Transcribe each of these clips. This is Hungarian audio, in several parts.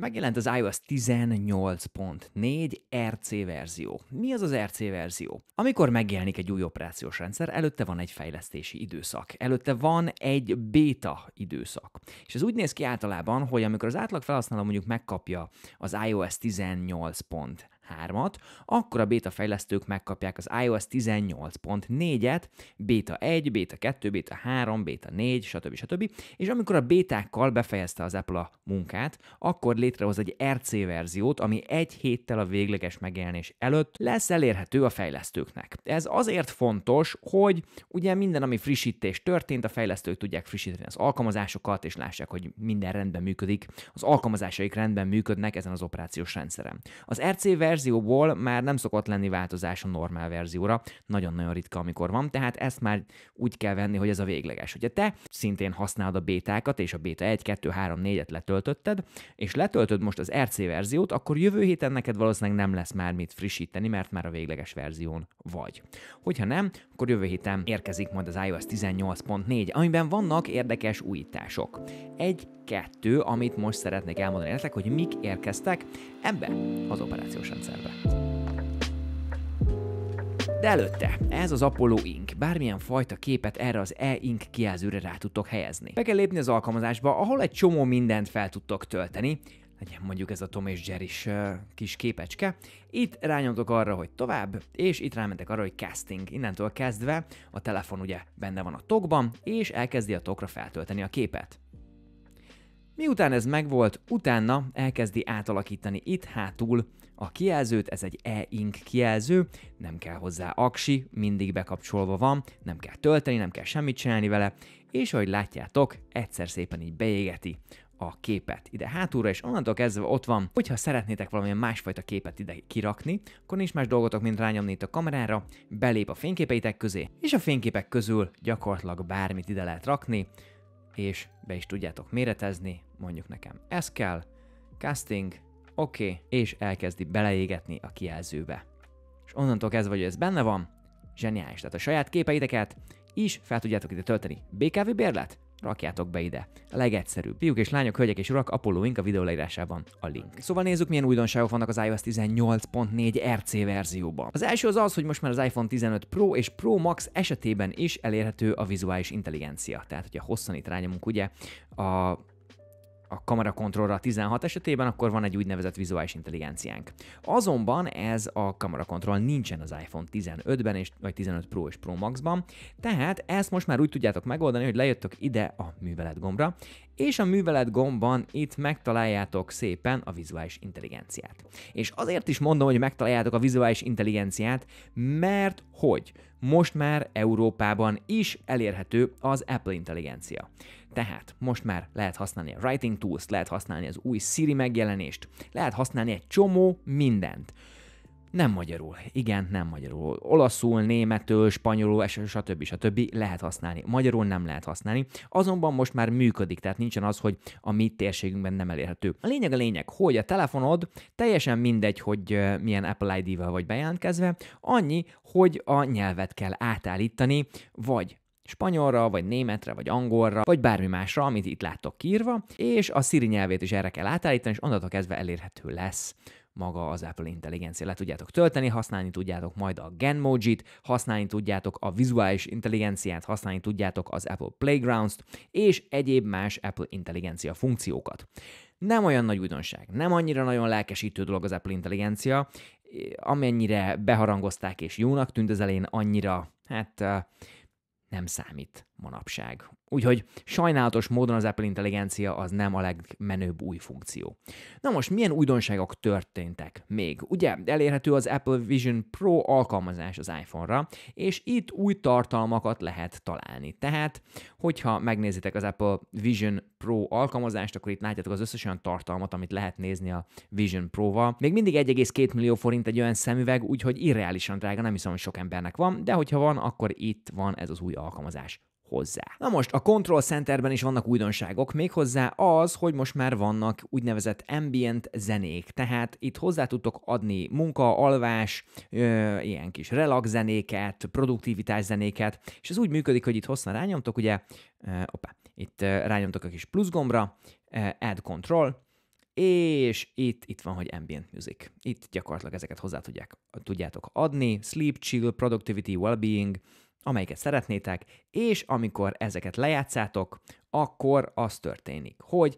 Megjelent az iOS 18.4 RC verzió. Mi az az RC verzió? Amikor megjelenik egy új operációs rendszer, előtte van egy fejlesztési időszak, előtte van egy beta időszak. És ez úgy néz ki általában, hogy amikor az átlag felhasználó mondjuk megkapja az iOS 18.3-at, akkor a beta fejlesztők megkapják az iOS 18.4-et, beta 1, beta 2, beta 3, beta 4, stb. És amikor a bétákkal befejezte az Apple a munkát, akkor létrehoz egy RC verziót, ami egy héttel a végleges megjelenés előtt lesz elérhető a fejlesztőknek. Ez azért fontos, hogy ugye minden, ami frissítés történt, a fejlesztők tudják frissíteni az alkalmazásokat, és lássák, hogy minden rendben működik, az alkalmazásaik rendben működnek ezen az operációs rendszeren. Az RC verzióból már nem szokott lenni változás a normál verzióra, nagyon-nagyon ritka, amikor van, tehát ezt már úgy kell venni, hogy ez a végleges. Hogyha te szintén használod a bétákat, és a béta 1, 2, 3, 4-et letöltötted, és letöltöd most az RC verziót, akkor jövő héten neked valószínűleg nem lesz már mit frissíteni, mert már a végleges verzión vagy. Hogyha nem, akkor jövő héten érkezik majd az iOS 18.4, amiben vannak érdekes újítások. Egy-kettő, amit most szeretnék elmondani nektek, hogy mik érkeztek ebbe az operációs rendszerbe. De előtte, ez az Apollo Ink. Bármilyen fajta képet erre az e-ink kijelzőre rá tudtok helyezni. Be kell lépni az alkalmazásba, ahol egy csomó mindent fel tudtok tölteni, legyen mondjuk ez a Tom és Jerry-s kis képecske. Itt rányomtok arra, hogy tovább, és itt rámentek arra, hogy casting. Innentől kezdve a telefon ugye benne van a tokban, és elkezdi a tokra feltölteni a képet. Miután ez megvolt, utána elkezdi átalakítani itt hátul a kijelzőt, ez egy e-ink kijelző, nem kell hozzá aksi, mindig bekapcsolva van, nem kell tölteni, nem kell semmit csinálni vele, és ahogy látjátok, egyszer szépen így beégeti a képet ide hátulra, és onnantól kezdve ott van, hogyha szeretnétek valamilyen másfajta képet ide kirakni, akkor nincs más dolgotok, mint rányomni itt a kamerára, belép a fényképeitek közé, és a fényképek közül gyakorlatilag bármit ide lehet rakni, és be is tudjátok méretezni, mondjuk nekem ez kell, casting, oké, és elkezdi beleégetni a kijelzőbe. És onnantól kezdve, hogy ez benne van, zseniális. Tehát a saját képeiteket is fel tudjátok ide tölteni. BKV bérlet? Rakjátok be ide. A legegyszerűbb. Fiúk és lányok, hölgyek és urak, Apollo Ink a videó leírásában a link. Szóval nézzük, milyen újdonságok vannak az iOS 18.4 RC verzióban. Az első az, hogy most már az iPhone 15 Pro és Pro Max esetében is elérhető a vizuális intelligencia. Tehát, hogyha hosszan itt rányomunk ugye a kamerakontrollra a 16 esetében, akkor van egy úgynevezett vizuális intelligenciánk. Azonban ez a kamerakontroll nincsen az iPhone 15-ben, vagy 15 Pro és Pro Max-ban, tehát ezt most már úgy tudjátok megoldani, hogy lejöttök ide a művelet gombra, és a művelet gombban itt megtaláljátok szépen a vizuális intelligenciát. És azért is mondom, hogy megtaláljátok a vizuális intelligenciát, mert hogy most már Európában is elérhető az Apple intelligencia. Tehát most már lehet használni a Writing Tools, lehet használni az új Siri megjelenést, lehet használni egy csomó mindent. Nem magyarul, igen, nem magyarul. Olaszul, németül, spanyolul, stb. Lehet használni. Magyarul nem lehet használni, azonban most már működik, tehát nincsen az, hogy a mi térségünkben nem elérhető. A lényeg, hogy a telefonod teljesen mindegy, hogy milyen Apple ID-vel vagy bejelentkezve, annyi, hogy a nyelvet kell átállítani, vagy spanyolra, vagy németre, vagy angolra, vagy bármi másra, amit itt láttok kiírva, és a Siri nyelvét is erre kell átállítani, és onnantól kezdve elérhető lesz maga az Apple intelligencia. Le tudjátok tölteni, használni tudjátok majd a Genmojit, használni tudjátok a vizuális intelligenciát, használni tudjátok az Apple Playgrounds-t, és egyéb más Apple intelligencia funkciókat. Nem olyan nagy újdonság, nem annyira nagyon lelkesítő dolog az Apple intelligencia, amennyire beharangozták és jónak tűnt az elején, annyira, nem számít manapság. Úgyhogy sajnálatos módon az Apple intelligencia az nem a legmenőbb új funkció. Na most milyen újdonságok történtek még? Ugye elérhető az Apple Vision Pro alkalmazás az iPhone-ra, és itt új tartalmakat lehet találni. Tehát, hogyha megnézitek az Apple Vision Pro alkalmazást, akkor itt látjátok az összes olyan tartalmat, amit lehet nézni a Vision Pro-val. Még mindig 1,2 millió forint egy olyan szemüveg, úgyhogy irreálisan drága, nem hiszem, hogy sok embernek van, de hogyha van, akkor itt van ez az új alkalmazás hozzá. Na most a Control Centerben is vannak újdonságok, méghozzá az, hogy most már vannak úgynevezett ambient zenék, tehát itt hozzá tudtok adni munka, alvás, ilyen kis relax zenéket, produktivitás zenéket, és ez úgy működik, hogy itt hosszan rányomtok, ugye, itt rányomtok a kis plusz gombra, Add Control, és itt van, hogy ambient music. Itt gyakorlatilag ezeket hozzá tudjátok adni, sleep, chill, productivity, well-being, amelyiket szeretnétek, és amikor ezeket lejátszátok, akkor az történik, hogy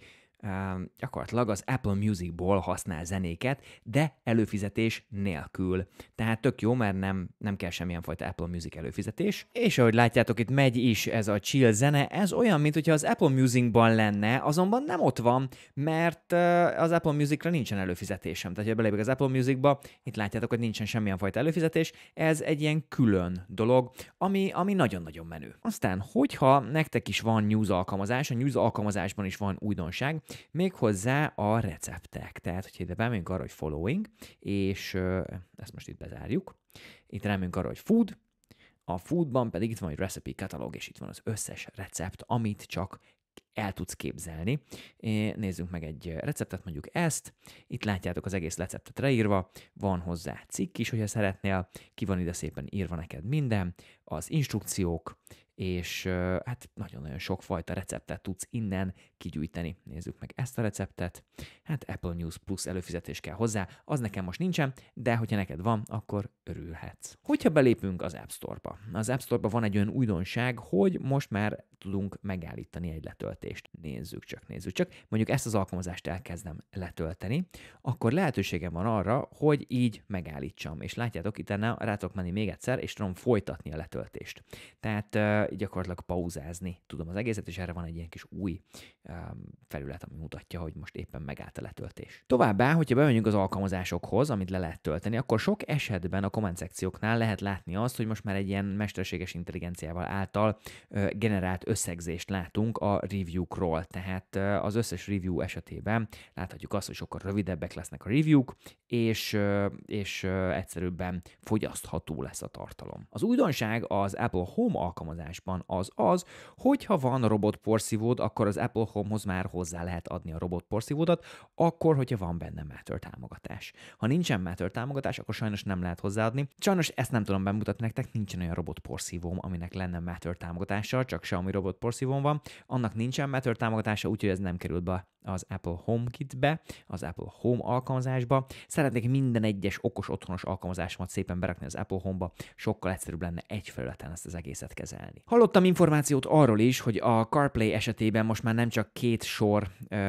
gyakorlatilag az Apple Musicból használ zenéket, de előfizetés nélkül. Tehát tök jó, mert nem kell semmilyen fajta Apple Music előfizetés. És ahogy látjátok, itt megy is ez a chill zene, ez olyan, mint hogyha az Apple Musicban lenne, azonban nem ott van, mert az Apple Musicra nincsen előfizetésem. Tehát, ha belépek az Apple Musicba, itt látjátok, hogy nincsen semmilyen fajta előfizetés, ez egy ilyen külön dolog, ami nagyon-nagyon menő. Aztán, hogyha nektek is van News alkalmazás, a News alkalmazásban is van újdonság, méghozzá a receptek. Tehát, hogyha ide bemegyünk arra, hogy following, és ezt most itt bezárjuk, itt rámegyünk arra, hogy food, a foodban pedig itt van egy recipe katalóg, és itt van az összes recept, amit csak el tudsz képzelni. Nézzünk meg egy receptet, mondjuk ezt. Itt látjátok az egész receptet leírva, van hozzá cikk is, hogyha szeretnél, ki van ide szépen írva neked minden, az instrukciók, és hát nagyon-nagyon sokfajta receptet tudsz innen kigyűjteni. Nézzük meg ezt a receptet. Hát Apple News Plus előfizetés kell hozzá, az nekem most nincsen, de hogyha neked van, akkor örülhetsz. Hogyha belépünk az App Store-ba. Az App Store-ba van egy olyan újdonság, hogy most már tudunk megállítani egy letöltést. Nézzük csak. Mondjuk ezt az alkalmazást elkezdem letölteni, akkor lehetőségem van arra, hogy így megállítsam. És látjátok, itt rá tudok menni még egyszer, és tudom folytatni a letöltést. Tehát gyakorlatilag pauzázni tudom az egészet, és erre van egy ilyen kis új felület, ami mutatja, hogy most éppen megállt a letöltés. Továbbá, hogyha bemegyünk az alkalmazásokhoz, amit le lehet tölteni, akkor sok esetben a komment szekcióknál lehet látni azt, hogy most már egy ilyen mesterséges intelligenciával által generált összegzést látunk a review-król. Tehát az összes review esetében láthatjuk azt, hogy sokkal rövidebbek lesznek a review-k, és egyszerűbben fogyasztható lesz a tartalom. Az újdonság az Apple Home alkalmazásban az, hogyha van robotporszívód, akkor az Apple Home-hoz már hozzá lehet adni a robotporszívódat, akkor, hogyha van benne Matter támogatás. Ha nincsen Matter támogatás, akkor sajnos nem lehet hozzáadni. Sajnos ezt nem tudom bemutatni nektek, nincsen olyan robotporszívóm, aminek lenne Matter támogatása, csak Xiaomi robotporszívóm van. Annak nincsen Matter támogatása, úgyhogy ez nem került be az Apple HomeKit-be, az Apple Home alkalmazásba. Szeretnék minden egyes okos otthonos alkalmazásomat szépen berakni az Apple Home-ba, sokkal egyszerűbb lenne egy felületen ezt az egészet kezelni. Hallottam információt arról is, hogy a CarPlay esetében most már nem csak 2 sor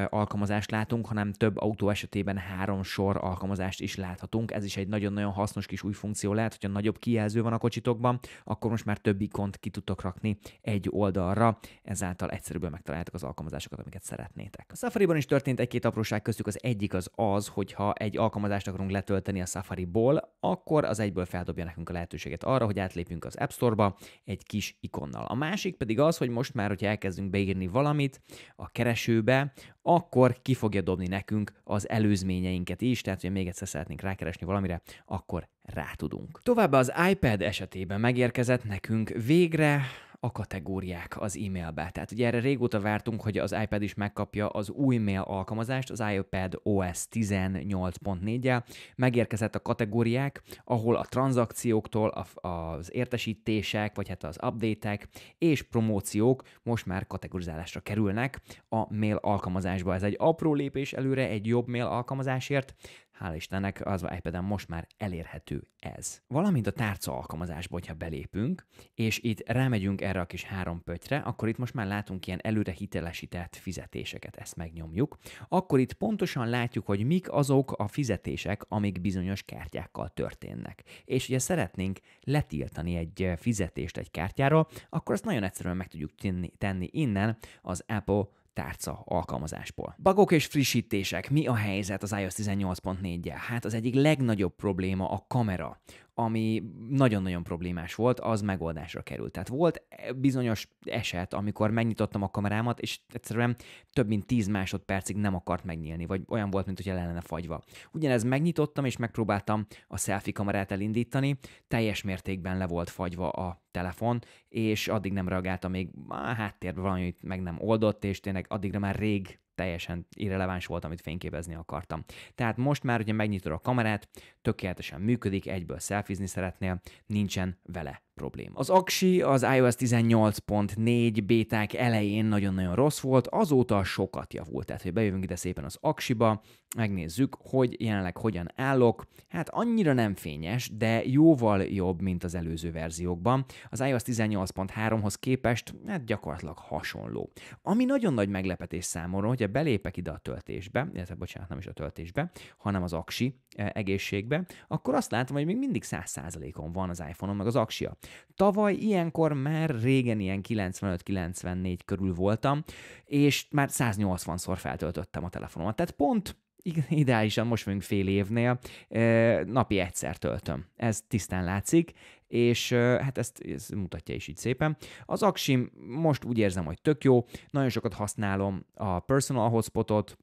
alkalmazást látunk, hanem több autó esetében 3 sor alkalmazást is láthatunk. Ez is egy nagyon-nagyon hasznos kis új funkció lehet, hogyha nagyobb kijelző van a kocsitokban, akkor most már több ikont ki tudtok rakni egy oldalra, ezáltal egyszerűbben megtaláljátok az alkalmazásokat, amiket szeretnétek. A Safari-ban is történt egy-két apróság, köztük az egyik az, hogyha egy alkalmazást akarunk letölteni a Safari-ból, akkor az egyből feldobja nekünk a lehetőséget arra, hogy átlépjünk az App Store-ba egy kis ikonnal. A másik pedig az, hogy most már, hogyha elkezdünk beírni valamit a keresőbe, akkor ki fogja dobni nekünk az előzményeinket is, tehát hogy még egyszer szeretnénk rákeresni valamire, akkor rá tudunk. Továbbá az iPad esetében megérkezett nekünk végre a kategóriák az e-mailbe. Tehát ugye erre régóta vártunk, hogy az iPad is megkapja az új mail alkalmazást, az iPad OS 18.4-jel. Megérkezett a kategóriák, ahol a tranzakcióktól az értesítések, vagy hát az update-ek és promóciók most már kategorizálásra kerülnek a mail alkalmazásba. Ez egy apró lépés előre, egy jobb mail alkalmazásért. Hála Istennek, az iPad-en most már elérhető ez. Valamint a tárca alkalmazásba, hogyha belépünk, és itt rámegyünk erre a kis 3 pöttyre, akkor itt most már látunk ilyen előre hitelesített fizetéseket, ezt megnyomjuk. Akkor itt pontosan látjuk, hogy mik azok a fizetések, amik bizonyos kártyákkal történnek. És ugye szeretnénk letiltani egy fizetést egy kártyáról, akkor ezt nagyon egyszerűen meg tudjuk tenni innen az Apple tárca alkalmazásból. Bugok és frissítések. Mi a helyzet az iOS 18.4-jel? Hát az egyik legnagyobb probléma a kamera, ami nagyon-nagyon problémás volt, az megoldásra került. Tehát volt bizonyos eset, amikor megnyitottam a kamerámat, és egyszerűen több mint 10 másodpercig nem akart megnyílni, vagy olyan volt, mint hogyha le lenne fagyva. Ugyanez megnyitottam, és megpróbáltam a selfie kamerát elindítani, teljes mértékben le volt fagyva a telefon, és addig nem reagáltam, még a háttérben valamit meg nem oldott, és tényleg addigra már rég teljesen irreleváns volt, amit fényképezni akartam. Tehát most már, hogyha megnyitod a kamerát, tökéletesen működik, egyből szelfizni szeretnél, nincsen vele probléma. Az aksi az iOS 18.4 béták elején nagyon-nagyon rossz volt, azóta sokat javult. Tehát, hogy bejövünk ide szépen az aksiba, megnézzük, hogy jelenleg hogyan állok. Hát annyira nem fényes, de jóval jobb, mint az előző verziókban. Az iOS 18.3-hoz képest hát gyakorlatilag hasonló. Ami nagyon nagy meglepetés számomra, hogyha belépek ide a töltésbe, illetve bocsánat, nem is a töltésbe, hanem az aksi egészségbe, akkor azt látom, hogy még mindig 100%-on van az iPhone-on meg az aksia. Tavaly ilyenkor már régen ilyen 95-94 körül voltam, és már 180-szor feltöltöttem a telefonomat. Tehát pont ideálisan most vagyunk fél évnél, napi egyszer töltöm. Ez tisztán látszik, és hát ezt mutatja is így szépen. Az aksim most úgy érzem, hogy tök jó, nagyon sokat használom a personal hotspotot,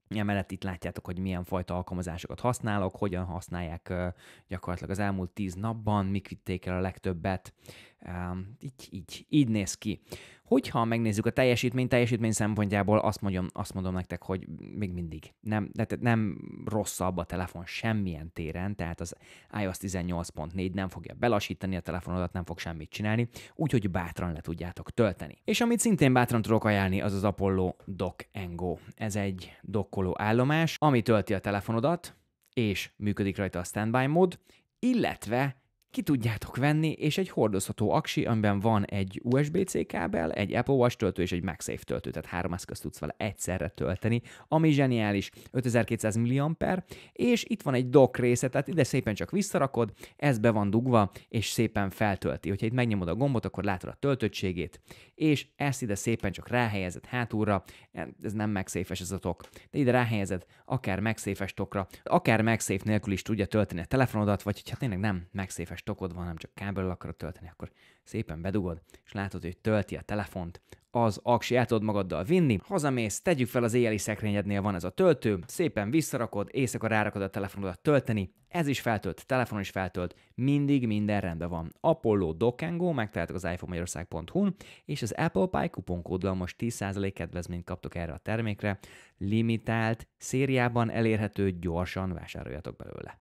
emellett itt látjátok, hogy milyen fajta alkalmazásokat használok, hogyan használják gyakorlatilag az elmúlt 10 napban, mik vitték el a legtöbbet. Így néz ki. Hogyha megnézzük a teljesítmény szempontjából, azt mondom nektek, hogy még mindig nem rosszabb a telefon semmilyen téren, tehát az iOS 18.4 nem fogja belassítani a telefonodat, nem fog semmit csinálni, úgyhogy bátran le tudjátok tölteni. És amit szintén bátran tudok ajánlani, az az Apollo Dock & Go. Ez egy dokkoló állomás, ami tölti a telefonodat, és működik rajta a standby mód, illetve ki tudjátok venni, és egy hordozható aksi, amiben van egy USB-C kábel, egy Apple Watch töltő és egy MagSafe töltő, tehát 3 eszközt tudsz vele egyszerre tölteni, ami zseniális, 5200 mAh, és itt van egy dock része, tehát ide szépen csak visszarakod, ez be van dugva, és szépen feltölti. Hogyha itt megnyomod a gombot, akkor látod a töltöttségét, és ezt ide szépen csak ráhelyezed hátulra, ez nem MagSafe-es ez a tok, de ide ráhelyezed akár MagSafe-es tokra, akár MagSafe nélkül is tudja tölteni a telefonodat, vagy hogyha tényleg nem MagSafe-es tokod van, nem csak kábellel akarod tölteni, akkor szépen bedugod, és látod, hogy tölti a telefont, az aksi el tudod magaddal vinni, hazamész, tegyük fel az éjjeli szekrényednél van ez a töltő, szépen visszarakod, éjszaka rárakod a telefonodat tölteni, ez is feltölt, telefon is feltölt, mindig minden rendben van. Apollo Dock & Go, megtaláltok az iPhonemagyarország.hu-n, és az Apple Pie kuponkóddal most 10% kedvezményt kaptok erre a termékre, limitált, szériában elérhető, gyorsan vásároljatok belőle.